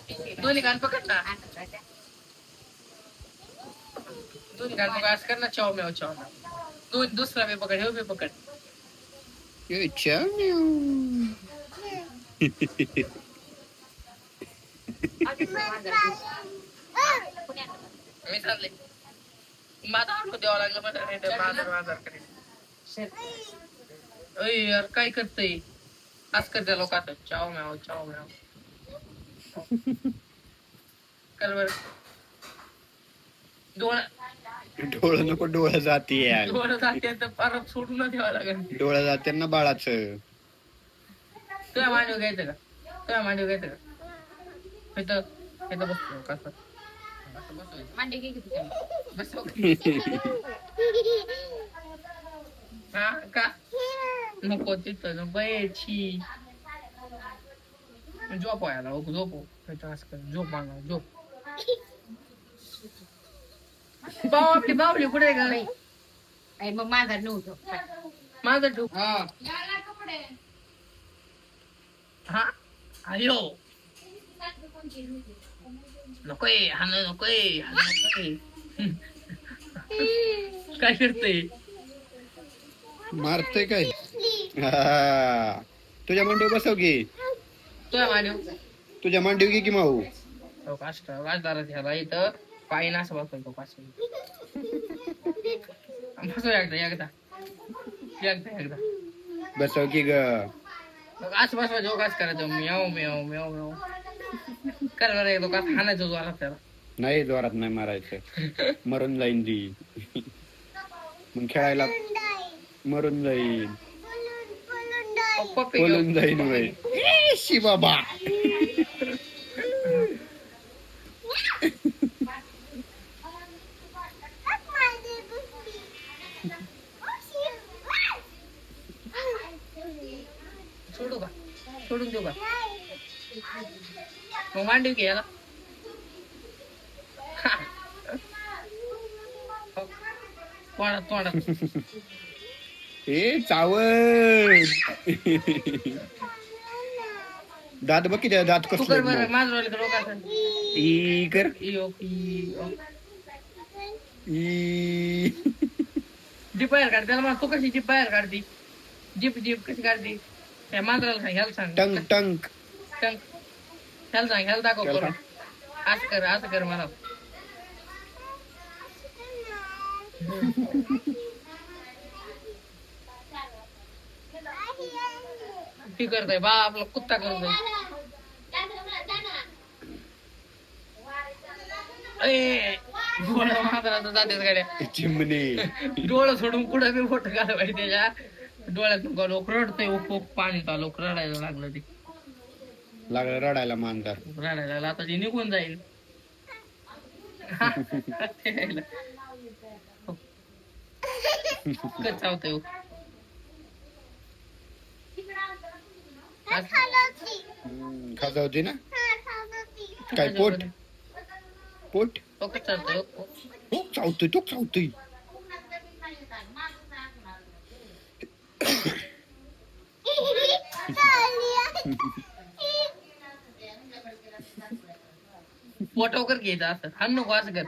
दोन्ही कान पकड ना. दोन्ही कान पकड असं कर ना. चाव म्याव चाव म्याव. दुसरा बी पकड. हे बी पकड. मी चालले. माझा ऑटो द्यावा लागला मला. बाजार करेल. अय यार काय करतय. आज कर त्या लोकांचं. चाव म्याव चाव म्याव. कर बर. डोळं नको, डोळं जाते डोळं जाते तर परत सोडून ठेवावं लागेल. डोळं जाते ना बाळाचं. तुझ्या मांडीवर घ्यायचं का? तुझ्या मांडीवर घ्यायचं का? इथं इथं बसतो कसं मांडी घे की बसव. हा का नको तिथं नको यायची. झोप व्हायला झोप झोप मागा झोप. आपली बावली कुठे ग? मग माझा नव्हतो माझा ठेव. हा अयो नकोय हान नकोय काय करते. मारतय काय? तुझ्या मांडीव बसव की. तुझ्या मांडीव तुझ्या मांडीव घे की माऊ. काष्ट वाजदारात ह्याला इथं पायी असं बसवतो पाचशे. बसव एकदा बसव की ग. असं बसवा जोगाच करायचं. म्याव म्याव म्याव म्याव कर बरं. एक दोघात हाणायचं जोरात त्याला. नाही जोरात नाही मारायचं. मरून जाईन ती. मग खेळायला मरून जाईन. पळून जाईन वय. शी बाबा. सोडू का? सोडून देऊ का? मग मांडीव घे याला. तोंडात ए चावल. दात बघ किती दात तू कर कसले. बरं. माझं रोल कर लोकांचं. ई कर. जीप बाहेर काढ त्याला. तू कशी जीप बाहेर काढती? जीप कशी काढती? त्या मांजराला सांग. ह्याला सांग. टंक टंक टंक ह्याला सांग. ह्याला दाखव करून. असं कर मला. ती करतोय बा आपला कुत्ता करतोय. डोळा मांजराचा जातेच गाड्या. चिमणी. डोळं सोडून कुठं बी फोटो काढ पाहिजे त्याच्या डोळ्यात. लोक रडतंय. पाणी लोक रडायला लागलं. ते लागलं रडायला मांजर. रडायला लागलं. आता ती निघून जाईल. चावतंय. खाजवती ना काय पोट पोट. चालतंय. तो चावतोय तो चावतोय. फोटो कर घ्यायचा असं. हा नको असं कर.